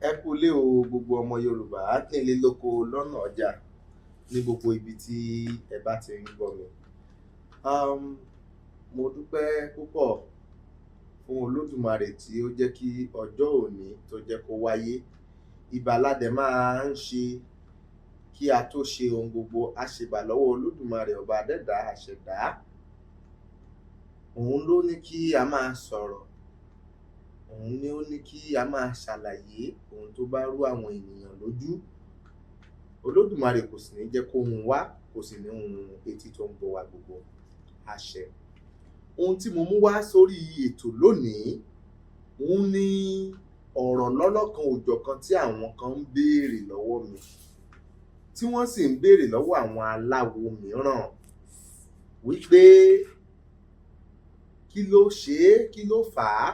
Ẹ kú ilé o gbogbo ọmọ Yorùbá nílé lóko lọ́nà ọjà ní gbogbo ibi tí ẹ bá ti ń gbọ́ mi. Mo dúpẹ́ púpọ̀ fún Olódùmarè tí ó jẹ́ kí ọjọ́ òní tó jẹ́ kó wáyé. Ìbà la dẹ̀ máa ń ṣe kí a tó ṣe ohun gbogbo. A ṣèbà lọ́wọ́ Olódùmarè ọba adẹ́dàá àṣẹ̀dá. Òun ló ní kí a máa sọ̀rọ̀. Òun ni ó ní kí a máa ṣàlàyé ohun tó bá rú àwọn ènìyàn lójú. Olódùmarè kò sì ní jẹ́ kó hun wá, kò sì ní hun etí tó ń gbọ́ wa gbogbo. Àṣẹ. Ohun tí mo mú wá sórí ètò lónìí, òun ni ọ̀rọ̀ lọ́lọ́kan òjọ̀kan tí àwọn kan ń béèrè lọ́wọ́ mi, tí wọ́n sì ń béèrè lọ́wọ́ àwọn aláwo mìíràn wípé kí ló ṣe é, kí ló fà á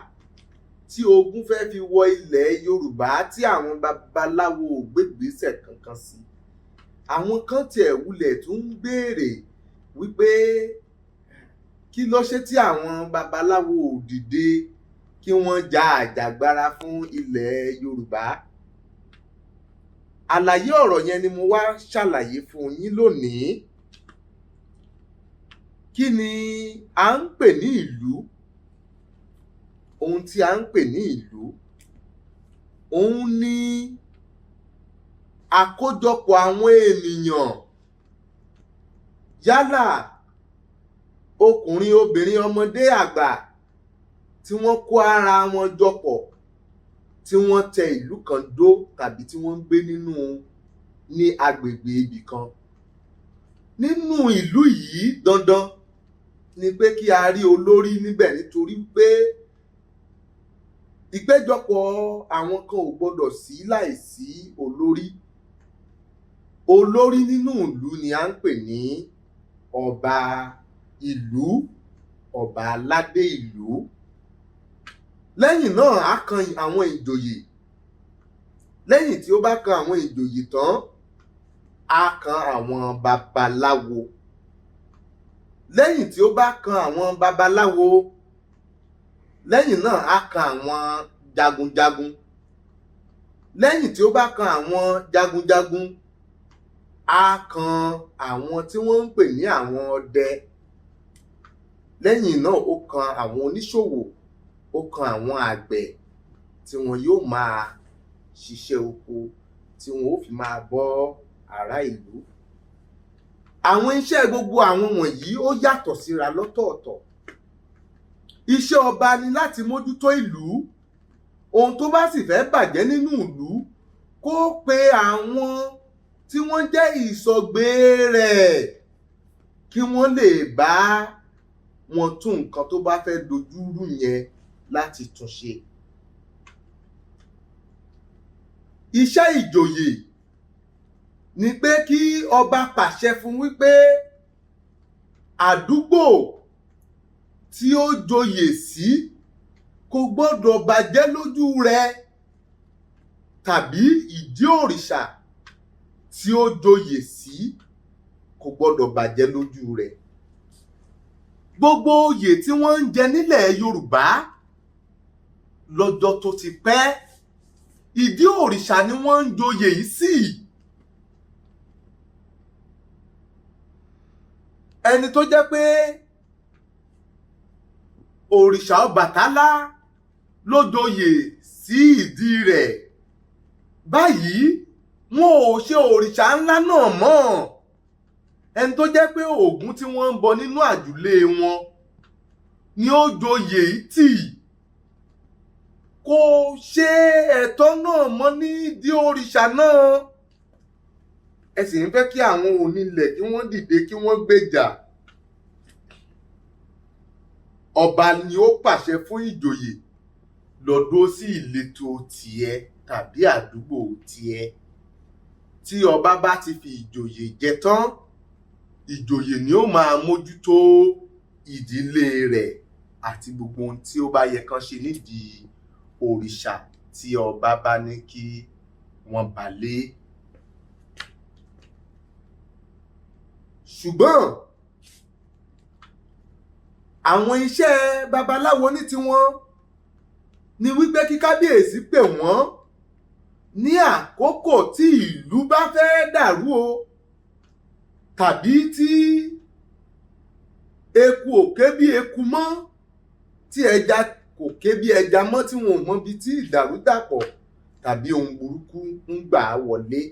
tí ogun fẹ́ fi wọ ilẹ̀ Yorùbá tí àwọn babaláwo ò gbégbésẹ̀ kankan sí. Àwọn kan tiẹ̀ wulẹ̀ tún ń béèrè wípé kí ló ṣe tí àwọn babaláwo ò dìde kí wọ́n ja àjàgbara fún ilẹ̀ Yorùbá. Àlàyé ọ̀rọ̀ yẹn ni mo wá ṣàlàyé fún yín lónìí. Kí ni à ń pè ní ìlú? Ohun tí a ń pè ní ìlú, òun ni àkójọpọ̀ àwọn ènìyàn, yálà ọkùnrin, obìnrin, ọmọdé, àgbà, tí wọ́n kó ara wọn jọpọ̀, tí wọ́n tẹ ìlú kan dó tàbí tí wọ́n ń gbé ní agbègbè ibì kan. Nínú ìlú yìí, dandan ni pé kí a rí olórí níbẹ̀, nítorí pé ìpéjọpọ̀ àwọn kan ò gbọdọ̀ sí láìsí olórí. Olórí nínú ìlú ni à ń pè ní ọba ìlú, ọba aládé ìlú. Lẹ́yìn náà á kan àwọn ìjòyè. Lẹ́yìn tí ó bá kan àwọn ìjòyè tán, á kan àwọn babaláwo. Lẹ́yìn tí ó bá kan àwọn babaláwo, lẹ́yìn náà á kan àwọn jagunjagun. Lẹ́yìn tí ó bá kan àwọn jagunjagun, á kan àwọn tí wọ́n ń pè ní àwọn ọdẹ. Lẹ́yìn náà ó kan àwọn oníṣòwò, ó kan àwọn àgbẹ̀ tí wọn yóò máa ṣiṣẹ́ oko, tí wọn ó fi máa bọ́ ará ìlú. Àwọn iṣẹ́ gbogbo àwọn wọ̀nyí ó yàtọ̀ síra lọ́tọ̀ọ̀tọ̀. Iṣẹ́ ọba ni láti mójútó ìlú. Ohun tó bá sì fẹ́ bàjẹ́ nínú ìlú, kó pe àwọn tí wọ́n jẹ́ ìsọ̀gbé rẹ̀ kí wọ́n lè bá wọn tún nǹkan tó bá fẹ́ dojúrú yẹn láti tún ṣe. Iṣẹ́ ìjòyè ni pé kí ọba pàṣẹ fún wípé àdúgbò tí ó joyè sí kò gbọ́dọ̀ bàjẹ́ lójú rẹ̀, tàbí ìdí òrìṣà tí ó joyè sí kò gbọ́dọ̀ bàjẹ́ lójú rẹ̀. Gbogbo oyè tí wọ́n ń jẹ nílẹ̀ Yorùbá lọ́jọ́ tó ti pẹ́, ìdí òrìṣà ni wọ́n ń joyè yìí sí. Ẹni tó jẹ́ pé òrìṣà Ọbàtálá ló joyè sí ìdí rẹ̀, báyìí wọn ò ṣe òrìṣà ńlá náà mọ́. Ẹni tó jẹ́ pé Ògún tí wọ́n ń bọ nínú àjùlé wọn ni ó joyè yìí tì. Kò ṣe ẹ̀tọ́ náà mọ́ nídìí òrìṣà náà. Ẹ sì ń fẹ́ kí àwọn onílẹ̀ kí wọ́n dìde kí wọ́n gbèjà. Ọba ni ó pàṣẹ fún ìjòyè lọ dúró sí ìletò tiẹ̀ tàbí àdúgbò tiẹ̀. Tí ọba bá ti fi ìjòyè jẹ tán, ìjòyè ni ó máa mójútó ìdílé rẹ̀ àti gbogbo ohun tí ó bá yẹ kán ṣe nídìí òrìṣà tí ọba bá ní kí wọ́n bá lé. Ṣùgbọ́n àwọn iṣẹ́ babaláwo ní tiwọn ni wípé kí kábíyèsí pè wọ́n ní àkókò tí ìlú bá fẹ́ dàrú o, tàbí tí eku ò ké bí eku mọ́, tí ẹja kò ké bí ẹja mọ́, tí wọn ò mọ ibi tí ìdàrúdàpọ̀ tàbí ohun burúkú ń gbà wọlé.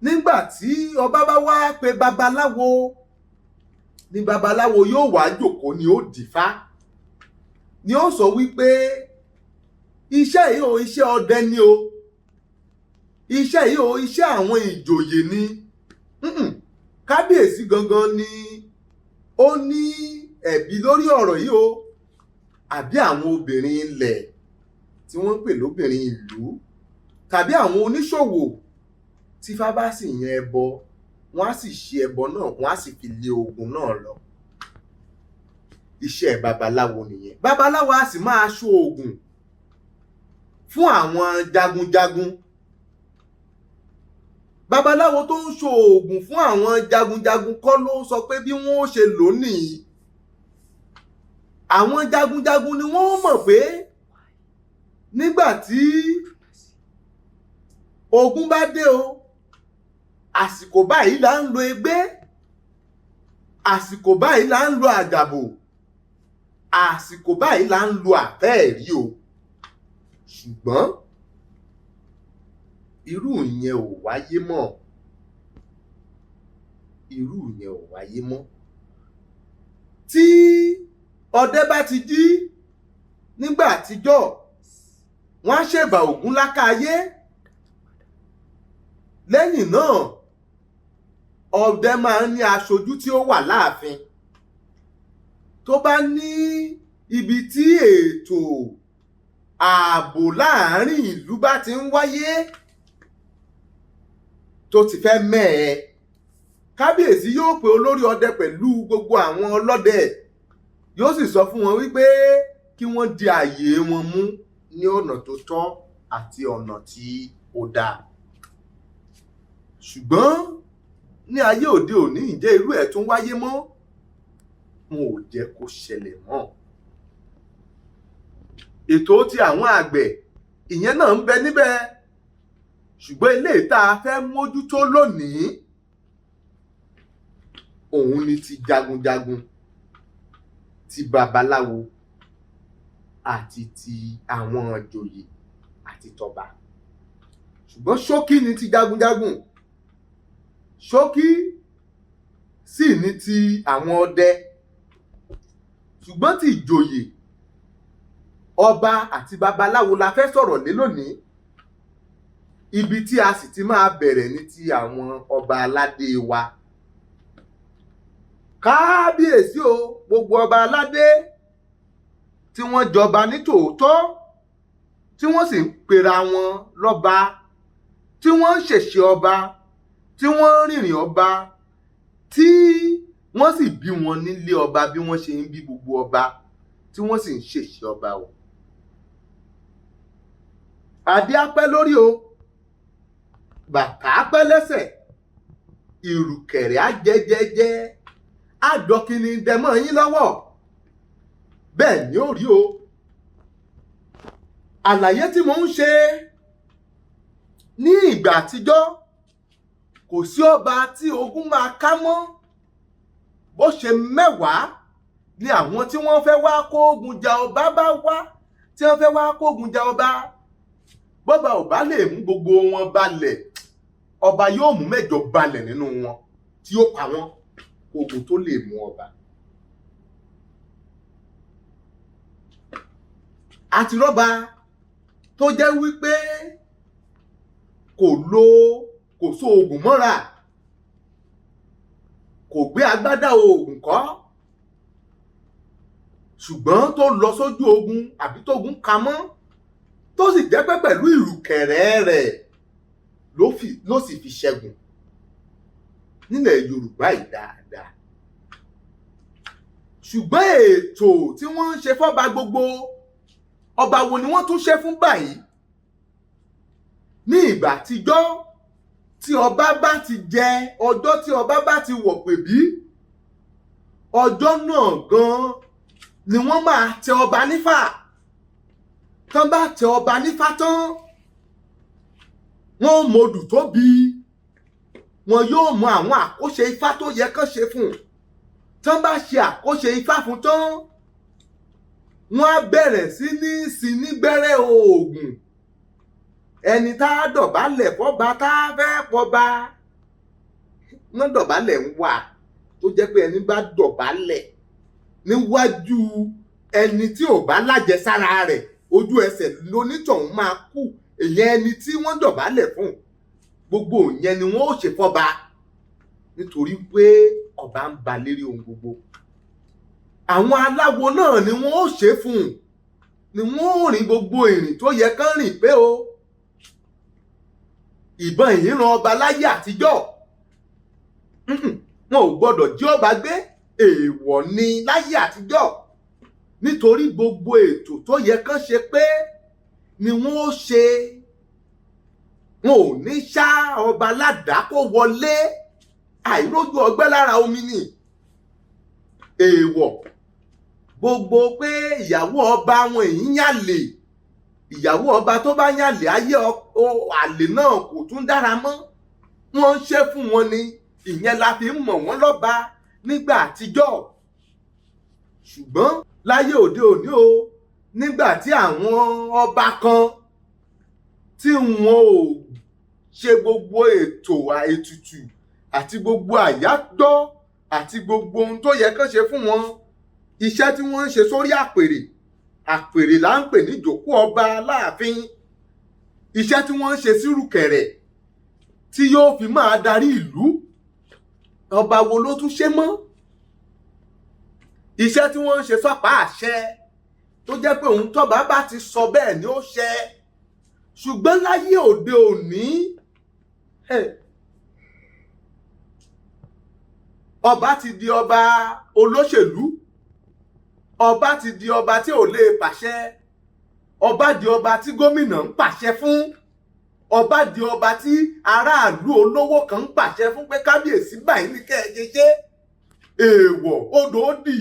Nígbà tí ọba bá wá pe babaláwo, ni babaláwo yóò wá jókòó, ni ó dífá, ni ó sọ wípé iṣẹ́ yìí o, iṣẹ́ ọdẹ ni o, iṣẹ́ yìí o, iṣẹ́ àwọn ìjòyè ni. Kábíyèsí gangan ni ó ní ẹ̀bi lórí ọ̀rọ̀ yìí o, àbí àwọn obìnrin ilẹ̀ tí wọ́n ń pè lóbìnrin ìlú, tàbí àwọn oníṣòwò tí Ifá bá sì yan ẹbọ, wọ́n á sì ṣe ẹbọ náà, wọ́n á sì fi lé ogun náà lọ. Iṣẹ́ babaláwo nìyẹn. Babaláwo á sì máa ṣọ́ oògùn fún àwọn jagunjagun. Babaláwo tó ń ṣọ́ oògùn fún àwọn jagunjagun kọ́ ló sọ pé bí wọ́n ó ṣe lò nìyí. Àwọn jagunjagun ni wọ́n mọ̀ pé nígbà tí ogun bá dé o, àsìkò báyìí là ń lo egbé, àsìkò báyìí là ń lo àgàbò, àsìkò báyìí là ń lo àfẹ́ẹ̀rí o. Ṣùgbọ́n irú ìyẹn ò wáyé mọ́, irú ìyẹn ò wáyé mọ́. Tí ọdẹ bá ti jí nígbà àtijọ́, wọ́n á ṣèbà Ògún lákáayé. Lẹ́yìn náà, ọdẹ máa ń ní aṣojú tí ó wà láàfin. Tó bá ní ibi tí ètò ààbò láàárín ìlú bá ti ń wáyé tó ti fẹ́ mẹ́ẹ̀, kábíyèsí yóò pe olórí ọdẹ pẹ̀lú gbogbo àwọn ọlọ́dẹ, yóò sì sọ fún wọn wípé kí wọ́n di ààyè wọn mú ní ọ̀nà tó tọ́ àti ọ̀nà tí ó dáa. Ṣùgbọ́n ní ayé òde òní, ǹjẹ́ irú ẹ̀ tún wáyé mọ́? Wọn ò jẹ́ kó ṣẹlẹ̀ mọ́. Ètò ti àwọn àgbẹ̀, ìyẹn náà ń bẹ níbẹ̀, ṣùgbọ́n eléyìí tá a fẹ́ mójútó lónìí, òun ni ti jagunjagun, ti babaláwo àti ti àwọn ìjòyè àti tọba. Ṣùgbọ́n ṣókí ni ti jagunjagun, ṣókí sì ni ti àwọn ọdẹ. Ṣùgbọ́n ti ìjòyè, ọba àti babaláwo la fẹ́ sọ̀rọ̀ lé lónìí. Ibi tí a sì ti máa bẹ̀rẹ̀ ní ti àwọn ọba aládé wa. Kábíyèsí o, gbogbo ọba aládé tí wọ́n jọba ní tòótọ́, tí wọ́n sì ń pera wọn lọ́ba, tí wọ́n ń ṣèṣe ọba, tí wọ́n ń rìnrìn ọba, tí wọ́n sì bí wọn nílé ọba bí wọ́n ṣe ń bí gbogbo ọba, tí wọ́n sì ń ṣèṣe ọba o. Adé á pẹ́ lórí o, bàtà á pẹ́ lẹ́sẹ̀, ìrùkẹ̀rẹ̀ á jẹ́jẹ́jẹ́, á dọkini dẹmọ́ yín lọ́wọ́. Bẹ́ẹ̀ ni ó rí o. Àlàyé tí mo ń ṣe ní ìgbà àtijọ́, kò sí ọba tí ogun máa ká mọ́. Bó ṣe mẹ́wàá ni àwọn tí wọ́n fẹ́ wá kógun jà ọba bá wá, tí wọ́n fẹ́ wá kógun jà ọba. Bọ́ba ò bá lè mú gbogbo wọn balẹ̀, ọba yóò mú 8 balẹ̀ nínú wọn tí ó pa wọ́n, ogun tó lè mú ọba. Àti rọ́ba tó jẹ́ wípé kò so oògùn mọ́ra, kò gbé agbádá oògùn kọ́, ṣùgbọ́n tó lọ sójú ogun àbí tógun ka mọ́, tó sì jẹ́ pé pẹ̀lú ìrùkẹ̀rẹ̀ rẹ̀ ló sì fi ṣẹ́gun nílẹ̀ Yorùbá yìí dáadáa. Ṣùgbọ́n ètò tí wọ́n ń ṣe fọ́ba gbogbo, ọba wo ni wọ́n tún ṣe fún báyìí? Ní ìgbà àtijọ́, tí ọba bá ti jẹ, ọjọ́ tí ọba bá ti wọ̀ pèbí, ọjọ́ náà gan ni wọ́n máa tẹ ọba nífà. Tán bá tẹ ọba nífà tán, wọn ò mọ odù tó bí, wọn yóò mọ àwọn àkóṣe ifá tó yẹ kán ṣe fún un. Tán bá ṣe àkóṣe ifá fún tán, wọ́n á bẹ̀rẹ̀ sí ní gbẹ́rẹ́ oògùn. Ẹni tá a dọ̀bálẹ̀ fọ́ba tá a fẹ́ pọba, wọ́n dọ̀bálẹ̀ ń wà tó jẹ́ pé ẹni bá dọ̀bálẹ̀ níwájú ẹni tí ò bá lájẹsára rẹ̀, ojú ẹsẹ̀ lónítọ̀hún máa kú. Ìyẹn ẹni tí wọ́n dọ̀bálẹ̀ fún, gbogbo ìyẹn ni wọ́n ó ṣe fọ́ba, nítorí pé ọba ń ba lérí ohun gbogbo. Àwọn aláwo náà ni wọ́n ó ṣe fún un, ni wọ́n ó rìn gbogbo ìrìn tó yẹ kán rìn pé o. Ìbọn ìyíran ọba láyé àtijọ́, wọn ò gbọdọ̀ jí ọba gbé, èèwọ̀ ni láyé àtijọ́, nítorí gbogbo ètò tó yẹ kán ṣe pé ni wọ́n ó ṣe. Wọn ò ní ṣá ọba ládàá kó wọlé, àìrójú ọgbẹ́ lára omi ni. Èèwọ̀ gbogbo pé ìyàwó ọba wọn èyí yàlè, ìyàwó ọba tó bá yàlè ayé àlè náà kò tún dára mọ́. Wọ́n ń ṣe fún wọn ni, ìyẹn la fi ń mọ̀ wọ́n lọ́ba nígbà àtijọ́. Ṣùgbọ́n láyé òde òní o, nígbà tí àwọn ọba kan tí wọn ò ṣe gbogbo ètò ètùtù àti gbogbo àyájọ́ àti gbogbo ohun tó yẹ kán ṣe fún wọn, iṣẹ́ tí wọ́n ń ṣe sórí àpèrè là ń pè ní ìjókòó ọba láàfin. Iṣẹ́ tí wọ́n ń ṣe sírùkẹ̀rẹ̀ tí yóò fi máa darí ìlú, ọba wo ló tún ṣe mọ́? Iṣẹ́ tí wọ́n ń ṣe sọ́pá àṣẹ tó jẹ́ pé òun tọ́ba bá ti sọ bẹ́ẹ̀ ni ó ṣẹ. Ṣùgbọ́n láyé òde òní, ọba ti di ọba olóṣèlú, ọba ti di ọba tí ò lè pàṣẹ, ọba di ọba tí gómìnà ń pàṣẹ fún, ọba di ọba tí aráàlú olówó kan ń pàṣẹ fún pé kábíyèsí báyìí ní kẹ́ ẹ ṣe ṣe. Èèwọ̀ odò ó dì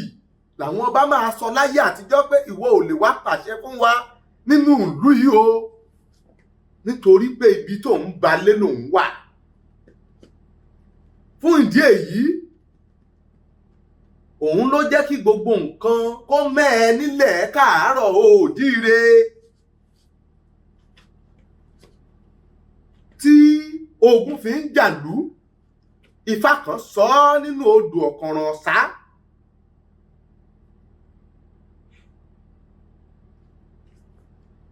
làwọn ọba máa sọ láyé àtijọ́ pé ìwọ ò lè wá pàṣẹ fún wa nínú ìlú yìí o, nítorí pé ibi tó ń balé lòun wà. Fún ìdí èyí, òun ló jẹ́ kí gbogbo nǹkan kó mẹ́ẹ̀ nílẹ̀ káàárọ̀ oòjíire. Tí ogun fi ń jàlú, Ifá kan sọ ọ́ nínú odò ọ̀kànràn ọ̀sá.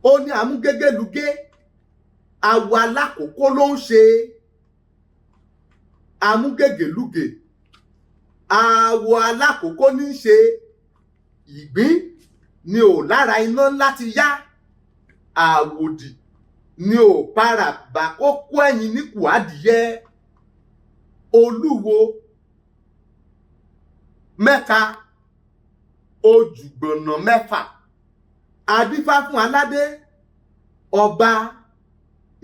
Ó ní amúgégélugé, awo alákòókò ló ń ṣe. Amúgégélugé, awo alákòókò ní í ṣe. Ìgbín ni ò lára iná láti yá, àwòdì ni ò para bà kó kó ẹyin ní kùádìyẹ. Olúwo mẹ́ta, ojúgbọ̀nà mẹ́fà. Adífá fún aládé ọba,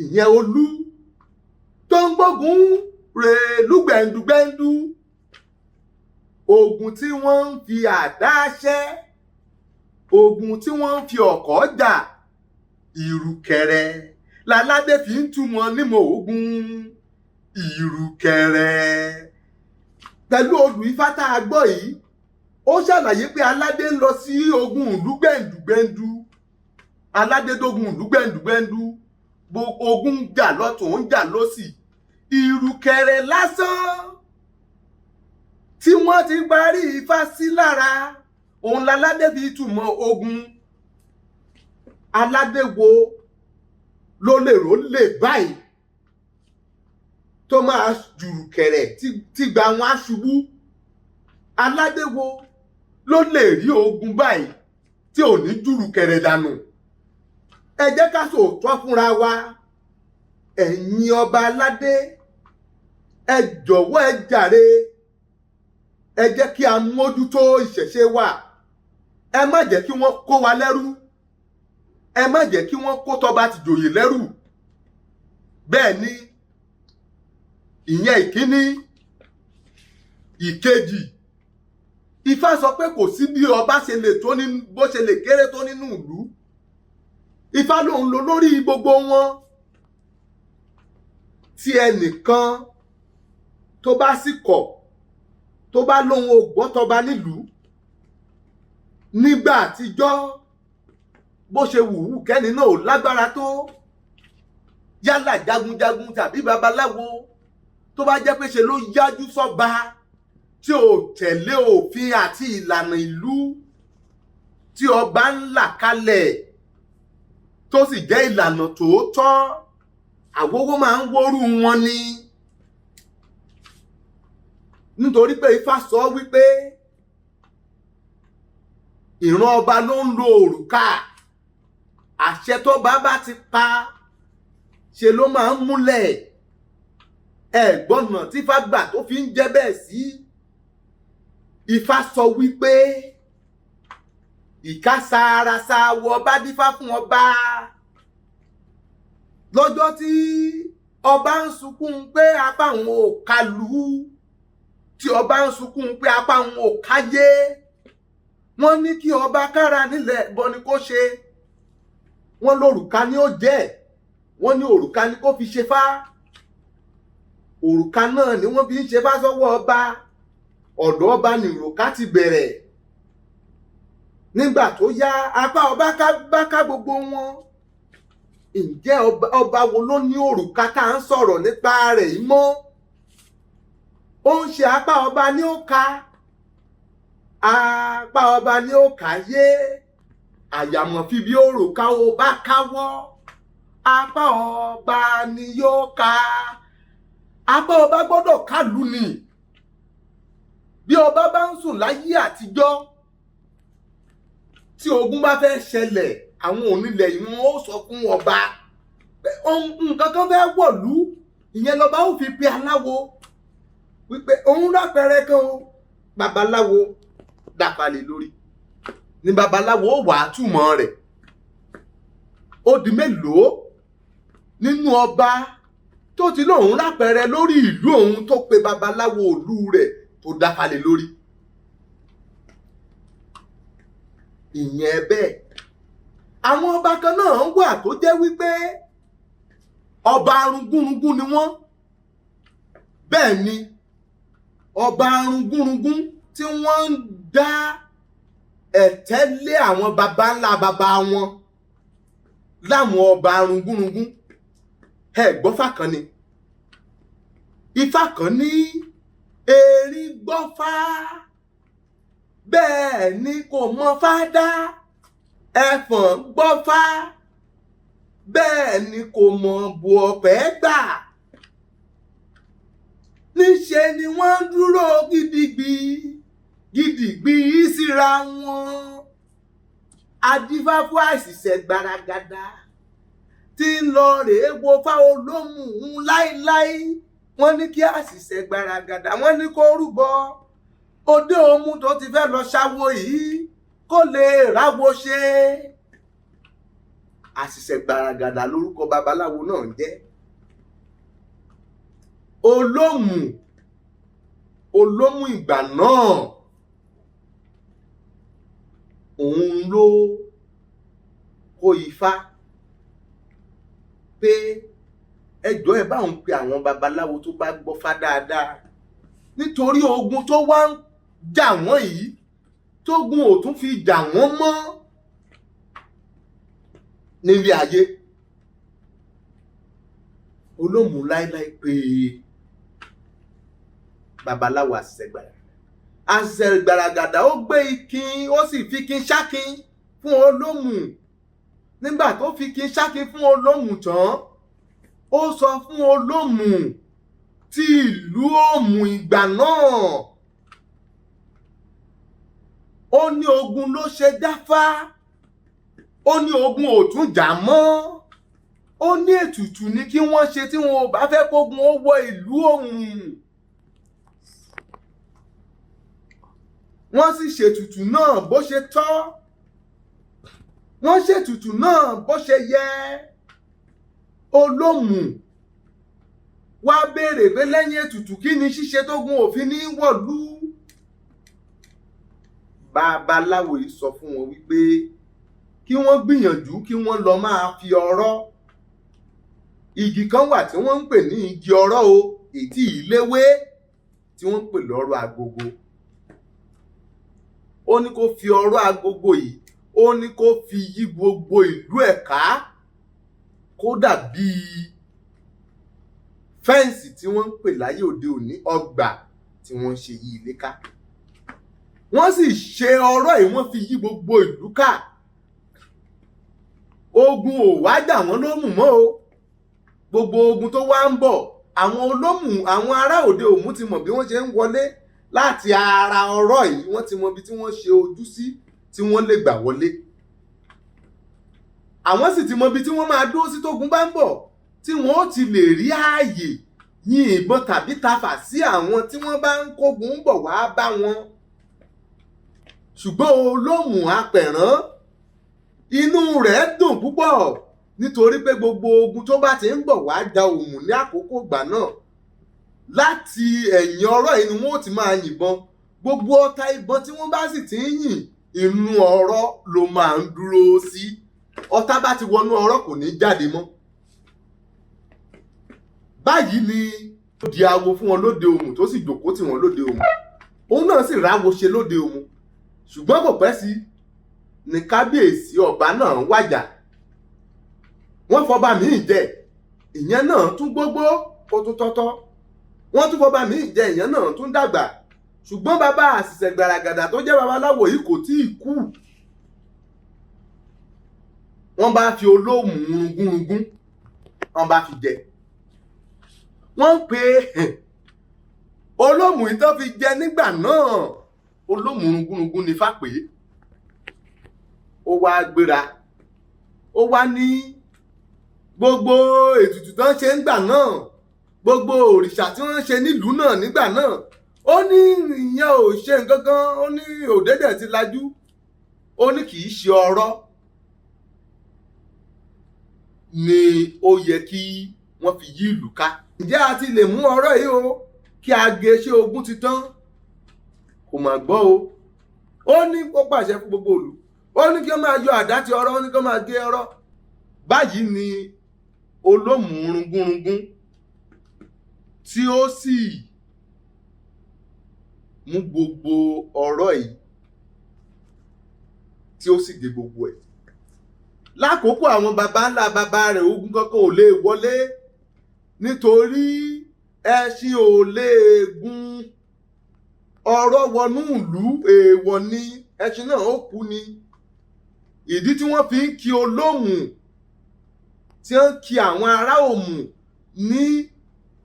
ìyẹn olú, tó ń gbógun rèlú gbẹ̀ndùgbẹ̀ndù. Ogun tí wọ́n ń fi àdá ṣẹ́, ogun tí wọ́n ń fi ọ̀kọ̀ jà, ìrùkẹ̀rẹ̀ láládé fi ń túmọ̀ nímọ̀ ogun. Ìrùkẹ̀rẹ̀ pẹ̀lú odù Ifá tá a gbọ́ yìí, ó ṣàlàyé pé aládé ń lọ sí ogun ìlú gbẹ̀ndùgbẹ̀ndù. Aládé dógun ìlú gbẹ̀ndùgbẹ̀ndù, ogun ń jà lọ́tùn ń jà lósì. Ìrùkẹ̀rẹ̀ lásán tí wọ́n ti parí Ifá sí lára, òun láládé fi túmọ̀ ogun. Aládé wo ló lè ró lè báyìí tó máa jùrùkẹ̀rẹ̀ tí gba wọn á ṣubú? Aládé wo ló lè rí ogun báyìí tí ò ní jùrùkẹ̀rẹ̀ dànù? Ẹ jẹ́ ká sòótọ́ fúnra wa. Ẹ̀yin ọba aládé, ẹ jọ̀wọ́ ẹ jàre, ẹ jẹ́ kí a mójútó ìṣẹ̀ṣe wa. Ẹ má jẹ́ kí wọ́n kó wa lẹ́rú, ẹ má jẹ́ kí wọ́n kó tọba tìjòyè lẹ́rú. Bẹ́ẹ̀ ni, ìyẹn ìkíní. Ìkejì, Ifá sọ pé kò sí bí ọba ṣe lè tó ní bó ṣe lè kéré tó nínú ìlú, Ifá lòun lò lórí gbogbo wọn. tí ẹnìkan tó bá sì kọ̀ tó bá lóun ò gbọ́ tọba nílùú nígbà àtijọ́ bó ṣe wùwù kẹ́ni náà ò lágbára tó yálà jagunjagun tàbí babaláwo tó bá jẹ́ pé ṣe ló yájú sọ́ba tí ò tẹ̀lé òfin àti ìlànà ìlú tí ọba ń là kalẹ̀ tó sì jẹ́ ìlànà tòótọ́ àwòwò máa ń wórú wọn ni. Nítorí pé Ifá sọ wípé ìran ọba ló ń lo òrùka, àṣẹ tó bá ti pa ṣe ló máa ń múlẹ̀. Ẹ̀gbọ́nà tí Ifá gbà tó fi ń jẹ́ bẹ́ẹ̀ sí. Ifá sọ wípé ìkásá ara sa wọ ọba dífá fún ọba. Lọ́jọ́ tí ọba ń sunkún pé apá òun ò kálù, tí ọba ń sunkún pé apá òun ò káyé, wọ́n ní kí ọba kára nílẹ̀ bọ́ ni kó ṣe. Wọ́n lórùka ni ó jẹ́, wọ́n ní òrùka ni kó fi ṣe fá. Òrùka náà ni wọ́n fi ń ṣe fá sọ́wọ́ ọba. Ọ̀dọ̀ ọba ni òrùka ti bẹ̀rẹ̀. Nígbà tó yá apá ọba bá ká gbogbo wọn. Ǹjẹ́ ọba wo ló ní òrùka tá à ń sọ̀rọ̀ nípa rẹ̀ yìí mọ́? Ó ń ṣe apá ọba ní ó ka. Apá ọba ní ó kà yé. Àyàmọ̀ fi bí òrùka ó bá káwọ́. Apá ọba ni yóò ka. Apá ọba gbọ́dọ̀ kálù ni. Bí ọba bá ń sùn láyé àtijọ́, tí ogun bá fẹ́ ṣẹlẹ̀, àwọn onílẹ̀ yìí wọ́n ó sọ fún ọba pé nǹkan kan fẹ́ wọ̀lú. Ìyẹn lọba ó fi pe aláwo wípé òun lápẹẹrẹ kan o, babaláwo dàpalẹ̀ lórí ni babaláwo ó wà á túmọ̀ rẹ̀. Ó di mélòó nínú ọba tó ti lóun lápẹẹrẹ lórí ìlú òun tó pe babaláwo ìlú rẹ̀ tó dàpalẹ̀ lórí. Ìyẹn bẹ́ẹ̀. Àwọn ọba kan náà wà tó jẹ́ wípé ọba arungúrungún ni wọ́n. Bẹ́ẹ̀ ni ọba arungúrungún tí wọ́n ń dá ẹ̀tẹ́ lé àwọn baba ńlá baba wọn láwọn ọba arungúrungún. Gbọ́fá kan ni. Ifá kan ní erin gbọ́fá, bẹ́ẹ̀ ni kò mọ fádá. Ẹfọ̀n gbọ́fá, bẹ́ẹ̀ ni kò mọ bu ọ̀pẹ gbà. Níṣe ni wọ́n ń dúró gidigbi síra wọn. Adífá fún àṣìṣe gbaragada tí ń lọ rèé wo fá olómù láíláí. Wọ́n ní kí àṣìṣe gbaragada, wọ́n ní kó rúbọ. Òde òmu tó ti fẹ́ lọ ṣáwo yìí kó lè ráwo ṣe. Àṣìṣe gbaragada lórúkọ babaláwo náà ń jẹ́. Olómù ìgbà náà òun ló kó Ifá pé ẹjọ́ ẹ bá òun pe àwọn babaláwo tó bá gbọ́fá dáadáa, nítorí ogun tó wá ń jà wọ́n yìí tógun ò tún fi jà wọ́n mọ́ nílé ayé. Olómù láíláí pé babaláwo àṣìṣe gbaragada ó gbé ikin, ó sì fi kin ṣákin fún Olómù. Nígbà tó fi kin ṣákin fún Olómù tán, ó sọ fún Olómù ti ìlú Òmù ìgbà náà. Ó ní ogun ló ṣe dáfá, ó ní ogun ò tún jà mọ́. Ó ní ètùtù ní kí wọ́n ṣe tí wọn ò bá fẹ́ kógun ó wọ ìlú Òmù. Wọ́n sì ṣètùtù náà bó ṣe tọ́, wọ́n ṣètùtù náà bó ṣe yẹ. Olómù wá béèrè pé lẹ́yìn ètùtù kí ni ṣíṣe tógun òfin ní wọ̀lú. Babaláwo yìí sọ fún wọn wípé kí wọ́n gbìyànjú kí wọ́n lọ máa fi ọ̀rọ̀ igi kan wà tí wọ́n ń pè ní igi ọ̀rọ̀ o, ètí ìléwé tí wọ́n ń pè lọ́rọ̀ agogo. Ó ní kó fi ọ̀rọ̀ agogo yìí, ó ní kó fi yí gbogbo ìlú ẹ̀ ká, kó dàbí fẹ́ǹsì tí wọ́n ń pè láyé òde òní, ọgbà tí wọ́n ń ṣe yí ilé ká. Wọ́n sì ṣe ọ̀rọ̀ yìí, wọ́n fi yí gbogbo ìlú ká. Ogun ò wá jà wọ́n lómù mọ́ o. Gbogbo ogun tó wá ń bọ̀, àwọn olómù, àwọn ará òde òmù ti mọ̀ bí wọ́n ṣe ń wọlé láti ara ọ̀rọ̀ yìí. Wọ́n ti mọ ibi tí wọ́n ṣe ojú sí tí wọ́n lè gbà wọlé. Àwọn sì ti mọ ibi tí wọ́n máa dúró sí tógun bá ń bọ̀, tí wọ́n ó ti lè rí ààyè yìn ìbọn tàbí tafà sí àwọn tí wọ́n bá ń kógun bọ̀ wá bá wọn. Ṣùgbọ́n olómù apẹ̀rán, inú rẹ̀ dùn púpọ̀ nítorí pé gbogbo ogun tó bá ti ń bọ̀ wá ja òmù ní àkókò ìgbà náà, láti ẹ̀yìn ọ̀rọ̀ yìí ni wọ́n ó ti máa yìnbọn. Gbogbo ọta ìbọn tí wọ́n bá sì ti ń yìn, inú ọ̀rọ̀ ló máa ń dúró sí. Ọta bá ti wọnú ọ̀rọ̀ kò ní jáde mọ́. Báyìí ni ó di awo fún wọn lóde òmù, tó sì jókòó tì wọ́n lóde òmù. Òun náà sì ráwo ṣe lóde òmù. Ṣùgbọ́n kò pẹ́ sí ní kábíyèsí ọba náà wàjà. Wọ́n fọba míì jẹ, ìyẹn náà tún gbógbó, ó tún tọ́tọ́. Wọ́n tún fọba míì jẹ, ìyẹn náà tún dàgbà. Ṣùgbọ́n bàbá àṣìṣẹ́ gbàràgàdà tó jẹ́ babaláwo yìí kò tíì kú. Wọ́n bá fi olómù rungúrungún, wọ́n bá fi jẹ. Wọ́n pe olómù yìí tó fi jẹ nígbà náà, olómù rungúrungún ni Ifá pè é. Ó wá gbéra, ó wá ní gbogbo ètùtù tó ń ṣe nígbà náà, gbogbo òrìṣà tí wọ́n ń ṣe nílùú náà nígbà náà, ó ní ìyẹn ò ṣe nǹkan kan, ó ní òdẹ́dẹ̀ ti lajú, ó ní kì í ṣe ọ̀rọ̀ ni ó yẹ kí wọ́n fi yí ìlú ká. Ǹjẹ́ a ti lè mú ọ̀rọ̀ yìí o kí a gé, ṣé ogun ti tán? Kò mà gbọ́ o. Ó ní kó pàṣẹ fún gbogbo ìlú, ó ní kí wọ́n máa yọ àdá ti ọ̀rọ̀, ó ní kí wọ́n máa gé ọ̀rọ̀. Báyìí ni olómù rungúrungún tí ó sì mú gbogbo ọ̀rọ̀ yìí tí ó sì gé gbogbo ẹ̀. Lákòókò àwọn baba ńlá baba rẹ̀, ogun kankan ò lè wọlé nítorí ẹṣin ò lè gun ọ̀rọ̀ wọnú ìlú, èèwọ̀ ni, ẹṣin náà ó kú ni. Ìdí tí wọ́n fi ń kí olómù, tí wọ́n kí àwọn ará òmù ní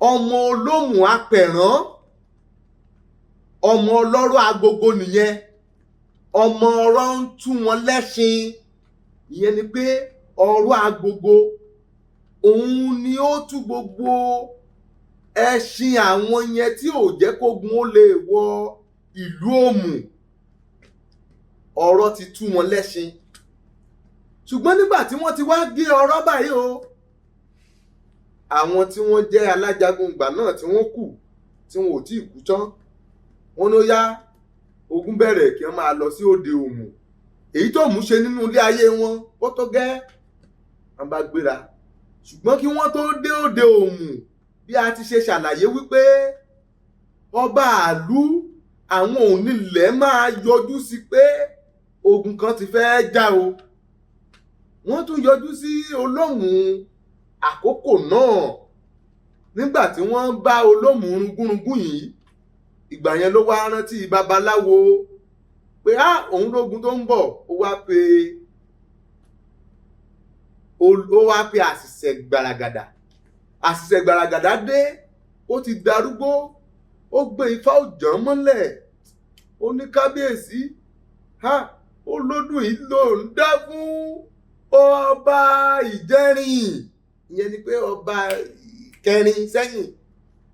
ọmọ olómù apẹ̀rán, ọmọ ọlọ́rọ̀ agogo nìyẹn. Ọmọ ọ̀rọ̀ ń tú wọn lẹ́ṣin. Ìyẹn ni pé ọ̀rọ̀ agogo, òun ni ó tú gbogbo ẹṣin àwọn yẹn tí ò jẹ́ kógun ó lè wọ ìlú òmù. Ọ̀rọ̀ ti tú wọn lẹ́ṣin. Ṣùgbọ́n nígbà tí wọ́n ti wá gé ọ̀rọ̀ báyìí o, àwọn tí wọ́n jẹ́ alájagun ìgbà náà tí wọ́n kù, tí wọn ò tí ì kú tán, wọ́n ló yá, ogun bẹ̀rẹ̀ kí wọ́n máa lọ sí òde òmù. Èyí tó mú ṣe nínú ilé ayé wọn ó tó gẹ́, wọ́n bá gbéra. Ṣùgbọ́n kí wọ́n tó dé òde òmù, bí a ti ṣe ṣàlàyé wípé ọba àlú, àwọn onílẹ̀ máa yọjú sí pé ogun kan ti fẹ́ jà o. Wọ́n tún yọjú sí olómù àkókò náà. Nígbà tí wọ́n bá olómù rungúrungún yìí, ìgbà yẹn ló wá rántí babaláwo pé òun lógun tó ń bọ̀. Ó wá pe àṣìṣẹ́ gbàràgàdà. Àṣìṣẹ́ gbàràgàdà dé, ó ti darúgbó, ó gbé Ifá òjàn mọ́lẹ̀. Ó ní kábíyèsí, olódùn yìí ló ń dá fún ọba ìjẹrin, ìyẹn ni pé ọba kẹrin sẹ́yìn,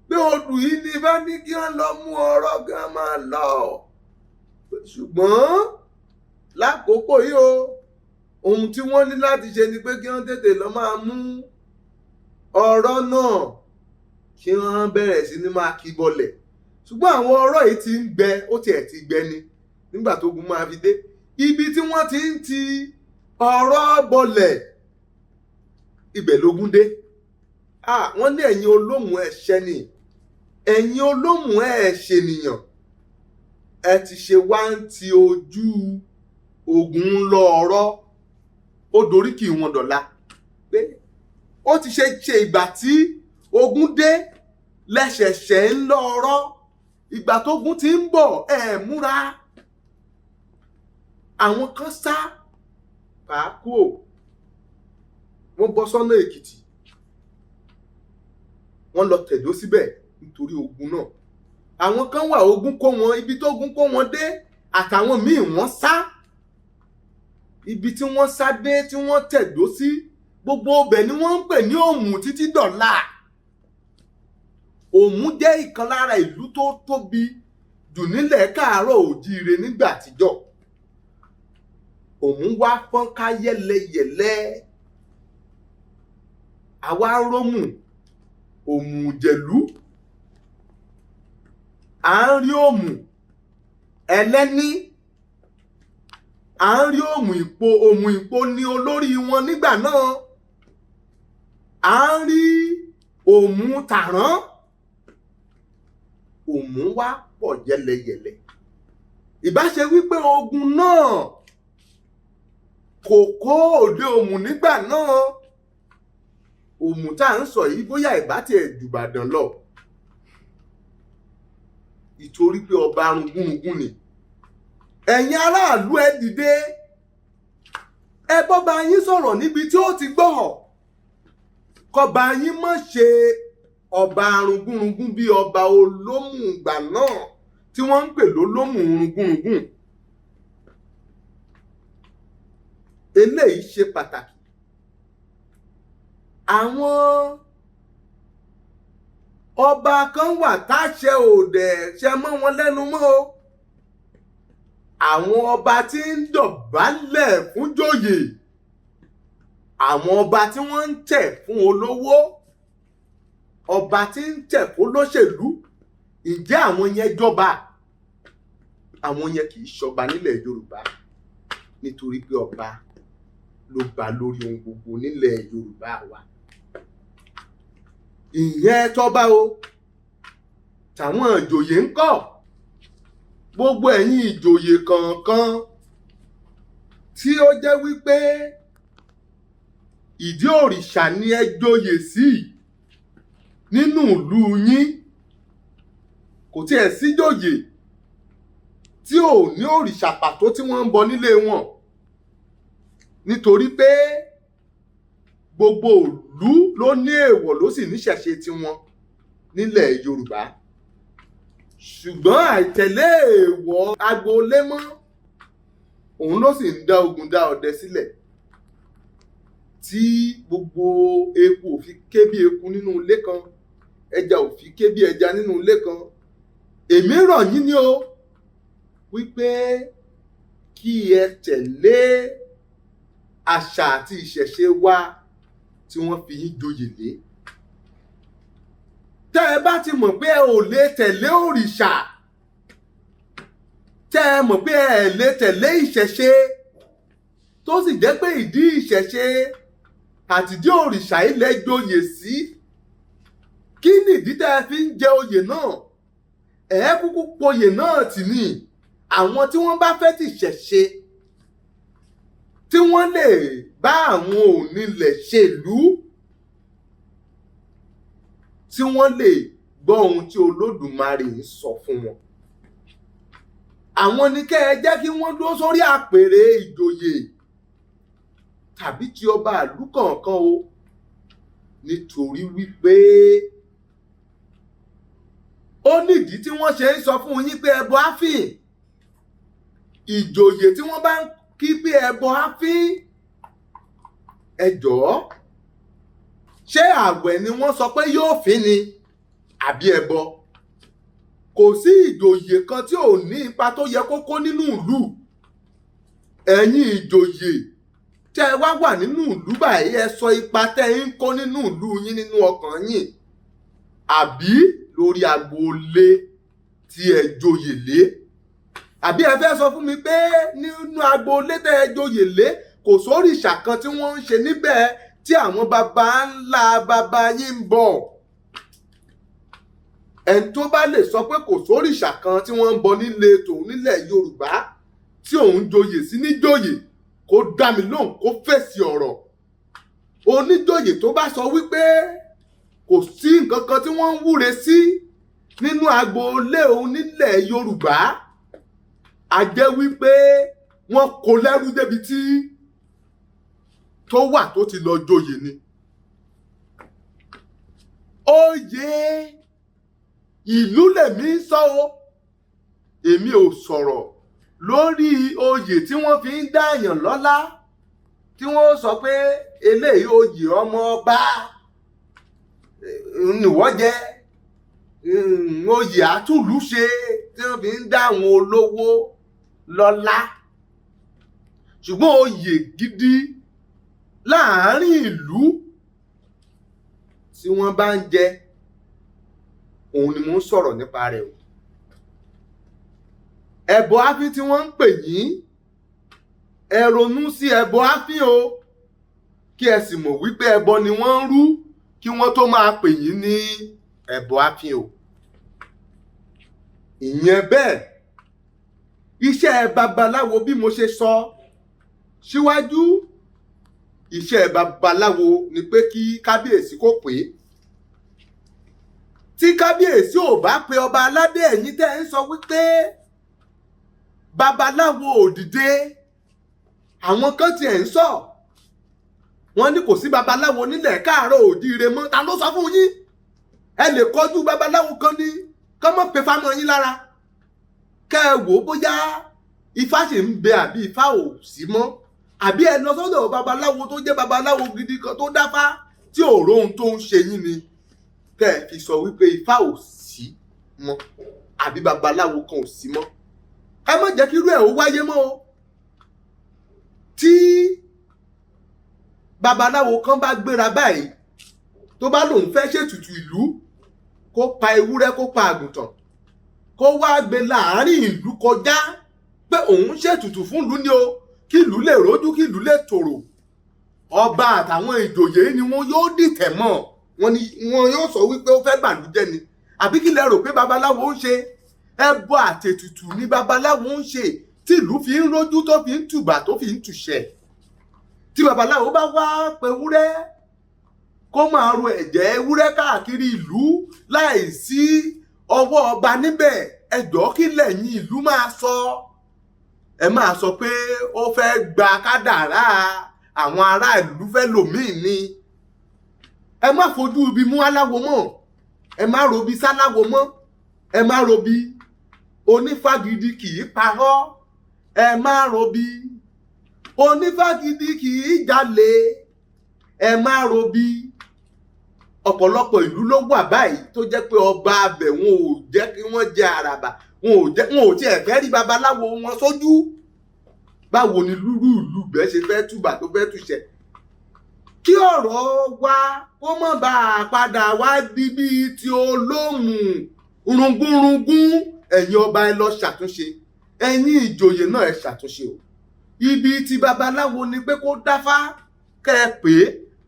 pé odù yìí ni bá ní kí wọ́n lọ mú ọ̀rọ̀ gan máa lọ. Ṣùgbọ́n lákòókò yìí o, ohun tí wọ́n ní láti ṣe ni pé kí wọ́n tètè lọ máa mú ọ̀rọ̀ náà, kí wọ́n bẹ̀rẹ̀ sí ní máa kí bọlẹ̀. Ṣùgbọ́n àwọn ọ̀rọ̀ yìí ti ń gbẹ, ó tiẹ̀ ti gbẹ ni nígbà tó gun máa fi dé. Ibi tí wọ́n ti ń ti ọ̀rọ̀ bọlẹ̀, ibẹ̀ lógun dé. wọ́n ní ẹ̀yin olómù ẹ̀ ṣẹ́ni, ẹ̀yin olómù ẹ̀ ṣènìyàn, ẹ ti ṣe wá ń ti ojú ogun lọ ọ̀rọ̀, ó dorí kì í wọn dọ̀la pé ó ti ṣe ìgbà tí ogun dé lẹ́sẹ̀ṣẹ̀ ń lọ ọ̀rọ̀, ìgbà tógun ti ń bọ̀ ẹ̀ múra. Àwọn kan sá pàákò, wọ́n bọ́ sọ́nà Èkìtì, wọ́n lọ tẹ̀dó síbẹ̀ nítorí ogun náà. Àwọn kan wà ogun kó wọn, ibi tó ogun kó wọn dé àtàwọn míì wọ́n sá, ibi tí wọ́n sá dé tí wọ́n tẹ̀dó sí gbogbo ibẹ̀ ni wọ́n ń pè ní Òmù títí dọ̀la. Òmù jẹ́ ìkan lára ìlú tó tóbi jù nílẹ̀ Káàárọ̀ Òjíire nígbà àtijọ́. Òmù wá fọ́nká yẹ́lẹyẹ̀lẹ, àwa rómù Òmù Ìjẹ̀lú, à ń rí Òmù Ẹlẹ́ní, à ń rí Òmù Ìpo. Òmù Ìpo ni olórí wọn nígbà náà. À ń rí Òmù Tàrán. Òmù wá pọ̀ yẹ́lẹyẹ̀lẹ. Ìbá ṣe wípé ogun náà kò kó òde Òmù nígbà náà, Òmù tá à ń sọ yìí bóyá ìbá tiẹ̀ jù Ìbàdàn lọ, ìtorí pé ọba arúgúnrungún ni. Ẹ̀yin aráàlú ẹ dìde, ẹ bọ́ba yín sọ̀rọ̀ níbi tí ó ti gbọ́, kọba yín má ṣe ọba arúgúnrungún bí ọba olómù ìgbà náà tí wọ́n ń pè lólómù rungúrungún. Eléyìí ṣe pàtàkì. Àwọn ọba kan wà táṣẹ òdẹ ṣe mọ́ wọn lẹ́nu mọ́ o. Àwọn ọba tí ń dọ̀bálẹ̀ fún jòyè, àwọn ọba tí wọ́n ń tẹ̀ fún olówó, ọba tí ń tẹ̀ fún olóṣèlú, ǹjẹ́ àwọn yẹn jọba? Àwọn yẹn kì í ṣọba nílẹ̀ Yorùbá, nítorí pé ọba ló ba lórí ohun gbogbo nílẹ̀ Yorùbá wa. Ìyẹn tọ́ba o. Tàwọn ìjòyè ń kọ́, gbogbo ẹ̀yin ìjòyè kọ̀ọ̀kan tí ó jẹ́ wípé ìdí òrìṣà ni ẹ joyè sí nínú ìlú yín. Kò tiẹ̀ sí jòyè tí ò ní òrìṣà pàtó tí wọ́n ń bọ nílé wọn, nítorí pé gbogbo ìlú ló ní èèwọ̀ ló sì níṣẹ̀ṣe tiwọn nílẹ̀ Yorùbá. Ṣùgbọ́n àìtẹ̀lé èèwọ̀ agboolé mọ́, òun ló sì ń dá ogun dá ọdẹ sílẹ̀, tí gbogbo eku ò fi ké bí eku nínú ilé kan, ẹja ò fi ké bí ẹja nínú ilé kan. Èmi rọ̀ yín ni o wípé kí ẹ tẹ̀lé àṣà àti ìṣẹ̀ṣe wa tí wọ́n fi yín joyè lé. Tẹ́ ẹ bá ti mọ̀ pé ẹ ò lè tẹ̀lé òrìṣà, tẹ́ ẹ mọ̀ pé ẹ lè tẹ̀lé ìṣẹ̀ṣe, tó sì jẹ́ pé ìdí ìṣẹ̀ṣe àtìdí òrìṣà ilẹ̀ joyè sí, kí nìdí tẹ́ ẹ fi ń jẹ oyè náà? Ẹ kúkú poyè náà tì ní. Àwọn tí wọ́n bá fẹ́ ti ìṣẹ̀ṣe, tí wọ́n lè bá àwọn onílẹ̀ ṣèlú, tí wọ́n lè gbọ́ ohun tí Olódùmarè ń sọ fún wọn, àwọn ni kẹ́ ẹ jẹ́ kí wọ́n dúró sórí àpèrè ìjòyè tàbí ti ọba ìlú kọ̀ọ̀kan o. Nítorí wípé ó nídìí tí wọ́n ṣe ń sọ fún yín pé ẹbọ áfìn. Ìjòyè tí wọ́n bá ń kí pé ẹbọ áfìn, ẹ jọ̀ọ́, ṣé àwẹ̀ ni wọ́n sọ pé yóò fín ni àbí ẹbọ? Kò sí ìjòyè kan tí ò ní ipa tó yẹ kó kó nínú ìlú. Ẹ̀yin ìjòyè tẹ́ ẹ wá wà nínú ìlú báyìí, ẹ sọ ipa tẹ́ ẹ ń kó nínú ìlú yín, nínú ọkàn yín, àbí lórí agboolé tí ẹ joyè lé. Àbí ẹ fẹ́ sọ fún mi pé nínú agboolé tẹ́ ẹ joyè lé kò sóríṣà kan tí wọ́n ń ṣe níbẹ̀ tí àwọn baba ńlá baba yín ń bọ̀. Ẹni tó bá lè sọ pé kò sórìṣà kan tí wọ́n ń bọ nílé tòun nílẹ̀ Yorùbá tí òun joyè sí níjòyè kó dá mi lóhùn kó fèsì ọ̀rọ̀. Oníjòyè tó bá sọ wípé kò sí nǹkan kan tí wọ́n ń wúre sí nínú agboolé òun nílẹ̀ Yorùbá, a jẹ́ wípé wọ́n kó lẹ́rú débi tí tó wà tó ti lọ joyè ni. Oyè ìlú lèmi ń sọ o, èmi ò sọ̀rọ̀ lórí oyè tí wọ́n fi ń dáyàn lọ́lá tí wọ́n sọ pé eléyìí oyè ọmọ ọba nìwọ́ jẹ́, oyè àtúlùṣe tí wọ́n fi ń dá àwọn olówó lọ́lá. Ṣùgbọ́n oyè gidi láàárín ìlú tí wọ́n bá ń jẹ, òun ni mo ń sọ̀rọ̀ nípa rẹ̀ o. Ẹbọ áfín tí wọ́n ń pè yín, ẹ ronú sí ẹbọ áfín o, kí ẹ sì mọ̀ wípé ẹbọ ni wọ́n ń rú kí wọ́n tó máa pè yín ní ẹbọ áfín o. Ìyẹn bẹ́ẹ̀, iṣẹ́ babaláwo bí mo ṣe sọ síwájú, iṣẹ́ babaláwo ni pé kí kábíyèsí kó pè é. Tí kábíyèsí ò bá pe ọba aládé, ẹ̀yin tẹ́ ń sọ wípé babaláwo ò dìde, àwọn kan tiẹ̀ ń sọ wọ́n ní kò sí babaláwo nílẹ̀ Káàárọ̀ Oòjíire mọ́. Ta ló sọ fún yín? Ẹ lè kọjú babaláwo kan ní kán mọ́ pe fámọ́ yín lára, kẹ́ ẹ wò ó bóyá ifá ṣì ń bẹ àbí ifá ò sí mọ́, àbí ẹ lọ sọ́dọ̀ babaláwo tó jẹ́ babaláwo gidi kan tó dáfá tí ò róhun tó ń ṣe yín ni, kẹ́ ẹ fi sọ wípé ifá ò sí mọ́ àbí babaláwo kan ò sí mọ́. Ẹ má jẹ́ kí irú ẹ̀ ó wáyé mọ́ o. Tí babaláwo kan bá gbéra báyìí tó bá lòun fẹ́ ṣètùtù ìlú, kó pa ewúrẹ́ kó pa àgùntàn, kó wá gbé láàárín ìlú kọjá pé òun ṣètùtù fún ìlú ni o, kí ìlú lè rójú, kí ìlú lè tòrò. Ọba àtàwọn ìjòyè ni wọn yóò dìtẹ̀ mọ́, wọn yóò sọ wípé ó fẹ́ bàlújẹ́ ni. Àbí kí lẹ rò pé babaláwo ń ṣe? Ẹbọ àtètùtù ni babaláwo ń ṣe tí ìlú fi ń rójú, tó fi ń tùbà, tó fi ń tùṣẹ́. Tí babaláwo bá wá pe ewúrẹ́ kó máa ro ẹ̀jẹ̀ ewúrẹ́ káàkiri ìlú láì sí ọwọ́ ọba níbẹ̀, ẹ jọ̀ọ́ kí lẹ̀yin ìlú máa sọ? Ẹ máa sọ pé ó fẹ́ gba kádàrá àwọn ará ìlú fẹ́ lòmíì ni. Ẹ má fojú ibi mú aláwo mọ́, ẹ má robi sáláwo mọ́, ẹ má robi onífàgídí kì í parọ́, ẹ má robi onífàgídí kì í jalè, ẹ má robi. Ọ̀pọ̀lọpọ̀ ìlú ló wà báyìí tó jẹ́ pé ọba abẹ̀ wọn ò jẹ́ kí wọ́n jẹ àràbà, wọn ò tiẹ̀ fẹ́ rí babaláwo wọn sójú. Báwo ni lúrú ìlú bẹ́ẹ̀ ṣe fẹ́ túbà tó fẹ́ túṣẹ́? Kí ọ̀rọ̀ wa kó má bàa padà wá di bíi ti olóhùn rungúrungún, ẹ̀yin ọba ẹ lọ ṣàtúnṣe, ẹ̀yin ìjòyè náà ẹ ṣàtúnṣe o. Ibi tí babaláwo ni pé kó dáfá, kẹ́ ẹ pè é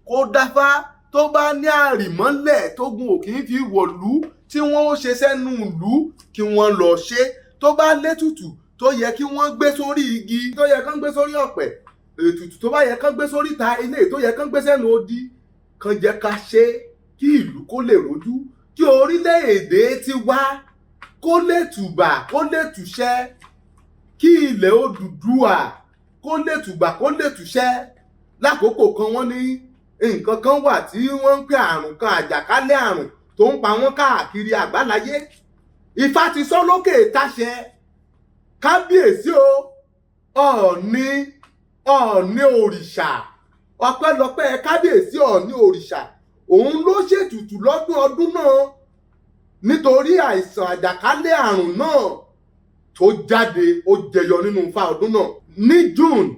kó dáfá. Tó bá ní àrìmọ́lẹ̀ tógun ò kì í fi wọ̀lú tí wọ́n ó ṣe sẹ́nu ìlú, kí wọ́n lọ ṣe. Tó bá létùtù tó yẹ kí wọ́n gbé sórí igi, tó yẹ kán gbé sórí ọ̀pẹ, ètùtù tó bá yẹ kán gbé sórí ta ilé, tó yẹ kán gbé sẹ́nu odi, kán jẹ́ ká ṣe kí ìlú kó lè rojú, kí orílẹ̀-èdè ti wá kó lè tùbà, kó lè tùṣẹ́, kí ilẹ̀ Odùduwà kó lè tùbà, kó lè tùṣẹ́. Lákòókò kan wọ́n ní nǹkan kan wà tí wọ́n ń pè àrùn kan, àjàkálẹ̀ àrùn tó ń pa wọ́n káàkiri àgbáláyé. Ifá ti sọ lókè táṣẹ. Kábíyèsí o, Ọọ̀ni òrìṣà, ọpẹ́lọpẹ́ kábíyèsí Ọọ̀ni òrìṣà, òun ló ṣètùtù ọdún náà nítorí àìsàn àjàkálẹ̀ àrùn náà tó jáde, ó jẹyọ nínú Ifá ọdún náà. Ní June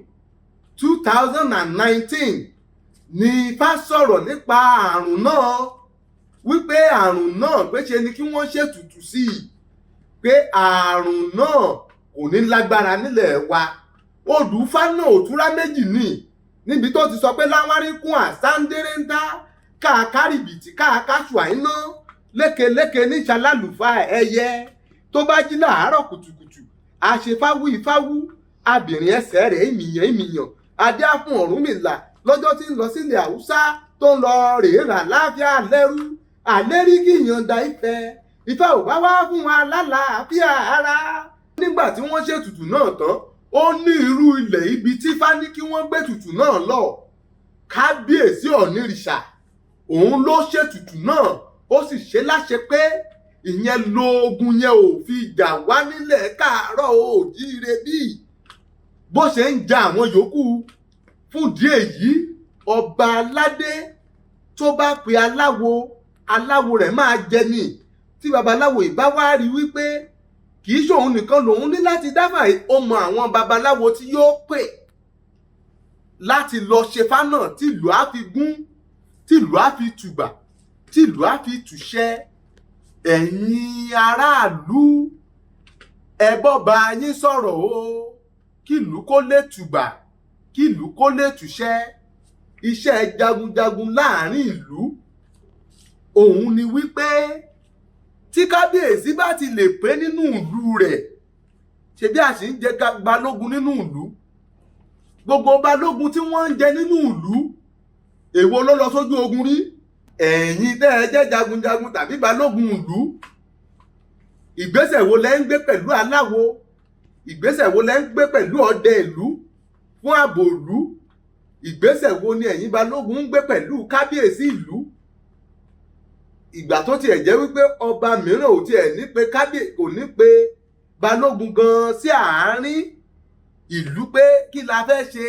2019 ni Ifá sọ̀rọ̀ nípa àrùn náà, wípé àrùn náà pé ṣe ni kí wọ́n ṣètùtù sí i, pé àrùn náà kò ní lágbára nílẹ̀ wa. Odù Ifá náà òtúrá méjì ní níbi tó ti sọ pé láwárí kún àsándéréńdá káàkárìbìtì káàkáṣù àìná lékeléke níṣàlálùfà ẹyẹ tó bá jí láàárọ̀ kùtùkùtù àṣefáwú ìfáwú abìnrin ẹsẹ̀ rẹ̀ ìmìyàn adé á fún Ọ̀rúnmìlà lọ́jọ́ tí ń lọ sílẹ̀ Haúsá tó ń lọ rèé rà láàfíà lẹ́rú àlérí kí ìyànda Ifẹ̀ ò bá wá fún wa lálàáfíà ara. Nígbà tí wọ́n ṣètùtù náà tán ó ní irú ilẹ̀ ibi tí Ifá ní kí wọ́n gbé tùtù náà lọ. Kábíyèsí Ọ̀nìrìṣà òun ló ṣètùtù náà ó sì ṣe láṣẹ pé ìyẹn lóògùn yẹn ò fi jà wá nílẹ̀ Káàárọ̀ Oòjíire bí bó ṣe ń ja àwọn yòókù. Fún ìdí èyí ọba aládé tó bá pe aláwo rẹ̀ máa jẹ ni. Tí babaláwo ìbá wá rí wípé kì í ṣòun nìkan lòun ní láti dáfà, ó mọ àwọn babaláwo tí yóò pè láti lọ ṣe fánà tí ìlú á fi gún, tí ìlú á fi tùbà, tí ìlú á fi tùṣẹ́. Ẹ̀yin aráàlú ẹ bọ́ba yín sọ̀rọ̀ o, kí ìlú kó lè tùbà, kí ìlú kó lè tùṣẹ́. Iṣẹ́ jagunjagun láàrin ìlú òun ni wípé tí kábíyèsí bá ti lè pé nínú ìlú rẹ̀, ṣebí a sì ń jẹ balógun nínú ìlú. Gbogbo balógun tí wọ́n ń jẹ nínú ìlú èwo ló lọ sójú ogun rí? Ẹ̀yin tẹ́ ẹ jẹ́ jagunjagun tàbí balógun ìlú. Ìgbésẹ̀ wo lẹ ń gbé pẹ̀lú aláwo? Ìgbésẹ̀ wo lẹ ń gbé pẹ̀lú ọdẹ ìlú fún ààbò ìlú? Ìgbésẹ̀ wo ni ẹ̀yin balógun ń gbé pẹ̀lú kábíyèsí ìlú? Ìgbà tó tiẹ̀ jẹ́ wípé ọba mìíràn ò tiẹ̀ ní pé kò ní pé balógun gan sí àárín ìlú pé kí la fẹ́ ṣe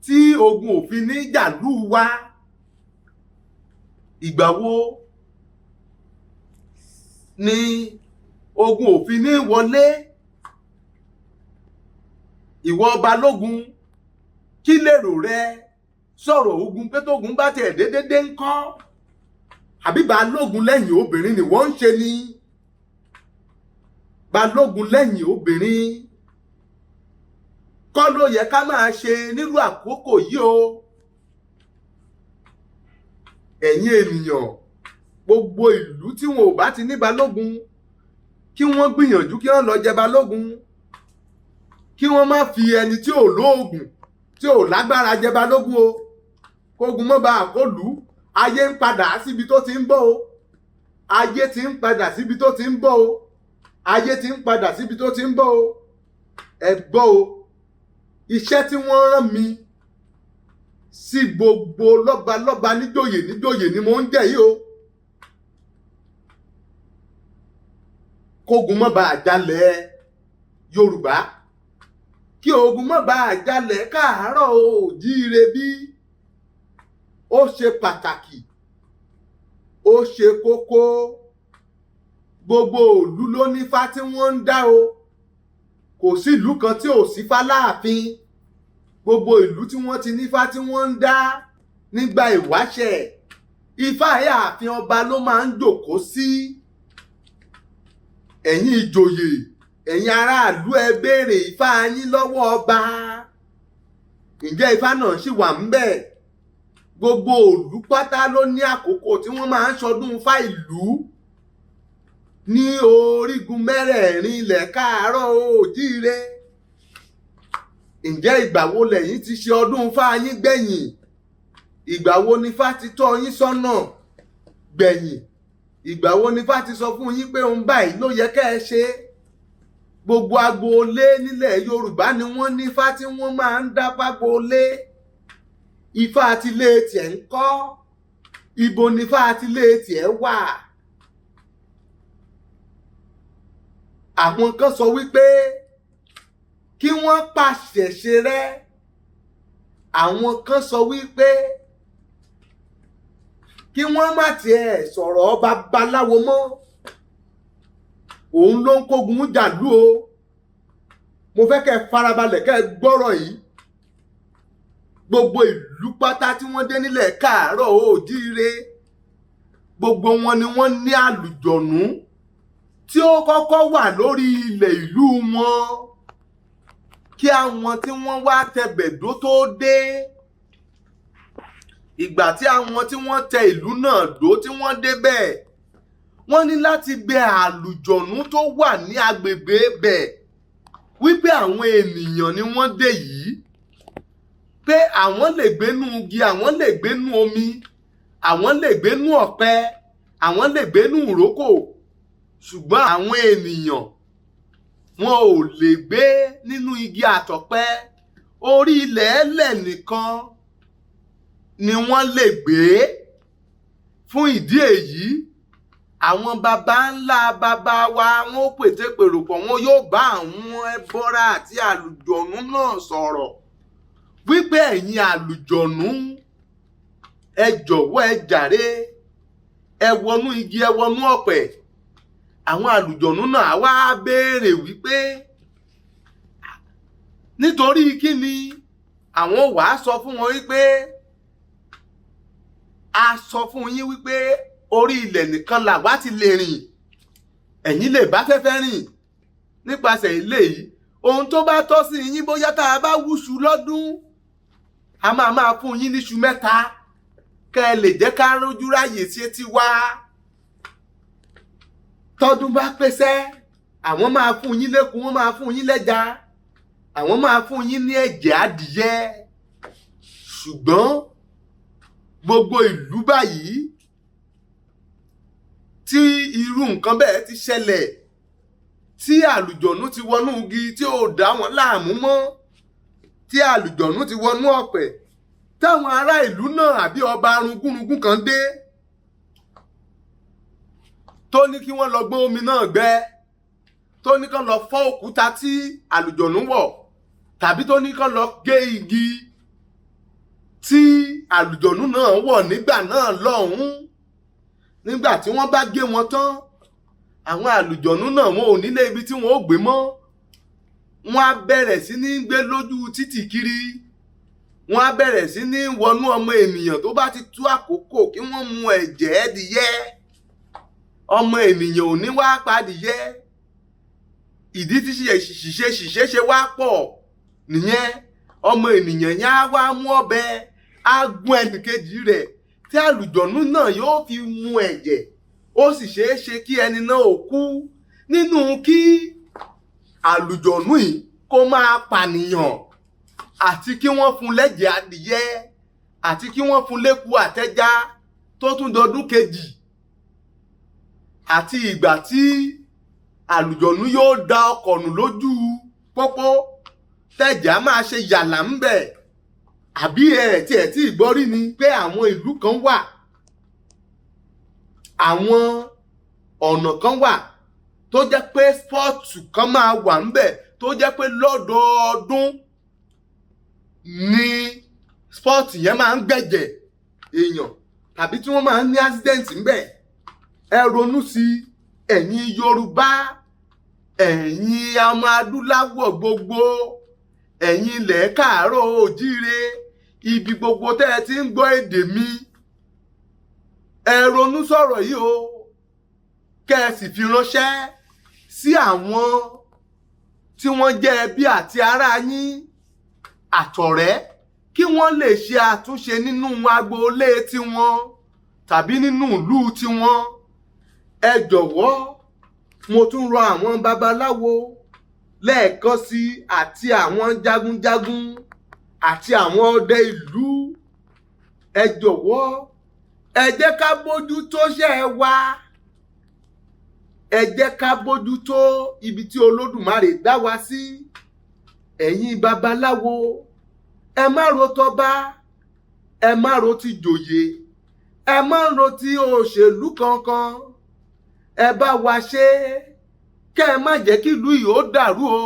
tí ogun òfin ní jàlú wa. Ìgbà wo ni ogun òfin ní wọlé? Ìwọ balógun kí lèrò rẹ sọ̀rọ̀ ogun pé tógun bá tiẹ̀ dédédé ń kọ́? Àbí balógun lẹ́yìn obìnrin ni wọ́n ń ṣe ni? Balógun lẹ́yìn obìnrin kọ́ ló yẹ ká máa ṣe nírú àkókò yìí o. Ẹ̀yin ènìyàn gbogbo ìlú tí wọn ò bá ti ní balógun kí wọ́n gbìyànjú kí wọ́n lọ jẹ balógun, kí wọ́n má fi ẹni tí ò lóògùn tí ò lágbára jẹ balógun o. Kógun mọ́ bá àkólú. Ayé ń padà síbi tó ti ń bọ̀ o. Ayé ti ń padà síbi tó ti ń bọ̀ o. Ayé ti ń padà síbi tó ti ń bọ̀ o. Ẹ gbọ́ o, iṣẹ́ tí wọ́n rán mi sí gbogbo lọ́balọ́ba níjòyè ni mo ń jẹ́ yìí o. Kógun mọ́ bá àjálẹ̀ Yorùbá, kí ogun mọ́ bá àjálẹ̀ Káàárọ̀ Oòjíire bí. Ó ṣe pàtàkì, ó ṣe kókó. Gbogbo ìlú ló nífá tí wọ́n ń dá o. Kò sí ìlú kan tí ò sífá láàfin. Gbogbo ìlú tí wọ́n ti nífá tí wọ́n ń dá nígbà ìwáṣẹ̀. Ifá ààfin ọba ló máa ń jókòó sí. Ẹ̀yin ìjòyè, ẹ̀yin aráàlú ẹ béèrè ifá yín lọ́wọ́ ọba. Ǹjẹ́ ifá náà ṣì wà ńbẹ̀? Gbogbo ìlú pátá ló ní àkókò tí wọ́n máa ń ṣọdún Ifá ìlú ní orígun mẹ́rẹ̀ẹ̀rin ilẹ̀ Káàárọ̀ Oòjíire. Ǹjẹ́ ìgbà wo lẹ̀yin ti ṣe ọdún Ifá yín gbẹ̀yìn? Ìgbà wo ni Ifá ti tọ́ yín sọ́nà gbẹ̀yìn? Ìgbà wo ni Ifá ti sọ fún yín pé ohun báyìí ló yẹ kẹ́ ẹ ṣe? Gbogbo agboolé nílẹ̀ Yorùbá ni wọ́n ní Ifá tí wọ́n máa ń dá fágboolé. Ifá àtilé tiẹ̀ ń kọ́? Ibo ni Ifá àtilé tiẹ̀ wà? Àwọn kan sọ wípé kí wọ́n pàṣẹ ṣe rẹ́. Àwọn kan sọ wípé kí wọ́n má tiẹ̀ sọ̀rọ̀ babaláwo mọ́. Òun ló ń kógun jàlú o. Mo fẹ́ kẹ́ farabalẹ̀ kẹ́ gbọ́rọ̀ yìí. Gbogbo ìlú pátá tí wọ́n dé nílẹ̀ Káàárọ̀ Oòjíire, gbogbo wọn ni wọ́n ní àlùjọ̀nú tí ó kọ́kọ́ wà lórí ilẹ̀ ìlú wọn kí àwọn tí wọ́n wá tẹbẹ̀dó tó dé. ìgbà tí àwọn tí wọ́n tẹ ìlú náà dó tí wọ́n débẹ̀, wọ́n ní láti bẹ àlùjọ̀nú tó wà ní agbègbè bẹ̀ wípé àwọn ènìyàn ni wọ́n dé yìí, pé àwọn lè gbénú igi, àwọn lè gbénú omi, àwọn lè gbénú ọ̀pẹ, àwọn lè gbénú ìrókò, ṣùgbọ́n àwọn ènìyàn wọn ò lè gbé nínú igi àtọ̀pẹ, orí ilẹ̀ ẹlẹ̀ nìkan ni wọ́n lè gbé. Fún ìdí èyí, àwọn baba ńlá baba wa wọn ó pètèpèrò pọ̀, wọn yóò bá àwọn ẹbọra àti àlùjọ̀nú náà sọ̀rọ̀ wípé ẹ̀yin àlùjọ̀nú, ẹ jọ̀wọ́ ẹ jàre, ẹ wọnú igi, ẹ wọnú ọ̀pẹ. Àwọn àlùjọ̀nú náà wá béèrè wípé nítorí kí ni àwọn wàá sọ fún wọn wípé a sọ fún yín wípé orí ilẹ̀ nìkan làwa ti lè rìn, ẹ̀yin lè bá fẹ́fẹ́ rìn. Nípasẹ̀ ilé yìí, ohun tó bá tọ́ sí yín, bóyá tá a bá wúṣu lọ́dún, a máa fún yín níṣu 3 kẹ́ ẹ lè jẹ́ ká rójú ráyè sí tiwa. Tọ́dún bá pèsè, àwọn máa fún yín lẹ́kùn, wọ́n máa fún yín lẹ́ja, àwọn máa fún yín ní ẹ̀jẹ̀ adìyẹ. Ṣùgbọ́n gbogbo ìlú báyìí tí irú nǹkan bẹ́ẹ̀ ti ṣẹlẹ̀, tí àlùjọ̀nú ti wọnú igi tí ò dá wọn láàmú mọ́, tí àlùjọ̀nú ti wọnú ọ̀pẹ, táwọn ará ìlú náà àbí ọba arungúrungún kan dé tó ní kí wọ́n lọ gbé omi náà gbẹ, tó ní kán lọ fọ́ òkúta tí àlùjọ̀nú wọ̀, tàbí tó ní kán lọ gé igi tí àlùjọ̀nú náà wọ̀ nígbà náà lọ́hùn-ún. Nígbà tí wọ́n bá gé wọn tán, àwọn àlùjọ̀nú náà wọn ò nílé ibi tí wọ́n ó gbé mọ́, wọ́n á bẹ̀rẹ̀ sí ní gbé lójú títì kiri, wọ́n á bẹ̀rẹ̀ sí ní wọnú ọmọ ènìyàn tó bá ti tó àkókò kí wọ́n mu ẹ̀jẹ̀ ẹdìyẹ. Ọmọ ènìyàn ò ní wá padìyẹ. Ìdí tí ṣìṣe ṣe wá pọ̀ nìyẹn. Ọmọ ènìyàn yẹn á wá mú ọ̀bẹ, á gún ẹnìkejì rẹ̀, tí àlùjọ̀nú náà yóò fi mu ẹ̀jẹ̀. Ó sì ṣeé ṣe kí ẹni náà ò kú nínú kí àlùjọ̀nú yìí kó máa pànìyàn, àti kí wọ́n fún lẹ́jẹ̀ adìyẹ, àti kí wọ́n fún léku àtẹja tó tún dọdún kejì, àti ìgbà tí àlùjọ̀nú yóò da ọkọ̀ nù lójú pópó tẹ̀jà máa ṣe yàlà ń bẹ̀. Àbí tí ìgbọ́rí ni pé àwọn ìlú kan wà, àwọn ọ̀nà kan wà tó jẹ́ pé spọ́ọ̀tù kan máa wà ń bẹ̀, tó jẹ́ pé lọ́dọọdún ni spọ́ọ̀tù yẹn máa ń gbẹ̀jẹ̀ èèyàn, tàbí tí wọ́n máa ń ní accident ń bẹ̀. Ẹ ronú sí ẹ̀yin Yorùbá, ẹ̀yin ọmọ adúláwọ̀ gbogbo, ẹ̀yin ilẹ̀ káàárọ̀ oòjíire, ibi gbogbo tẹ́ ẹ ti ń gbọ́ èdè mi, ẹ ronú sọ̀rọ̀ yìí o, kẹ́ ẹ sì fi ránṣẹ́ sí àwọn tí wọ́n jẹ́ ẹbí àti ará yín àtọ̀rẹ́, kí wọ́n lè ṣe àtúnṣe nínú agboolé tiwọn tàbí nínú ìlú tiwọn. Ẹ jọ̀wọ́, mo tún rọ àwọn babaláwo lẹ́ẹ̀kan sí, àti àwọn jagunjagun àti àwọn ọdẹ ìlú, ẹ jọ̀wọ́, ẹ jẹ́ ká bójútó ṣẹ́ wa, ẹ jẹ́ ká bójútó ibi tí Olódùmarè dá wa sí. Ẹ̀yin babaláwo, ẹ má ro tọba, ẹ má ro ti jòyè, ẹ má ro ti òṣèlú kankan, ẹ bá wa ṣe, kẹ́ ẹ má jẹ́ kí ìlú yìí ó dàrú o.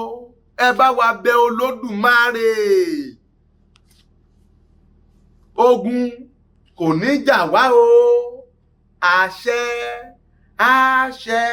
Ẹ bá wa bẹ Olódùmarè. Ogun kò ní jà wá o. Àṣẹ, àṣẹ.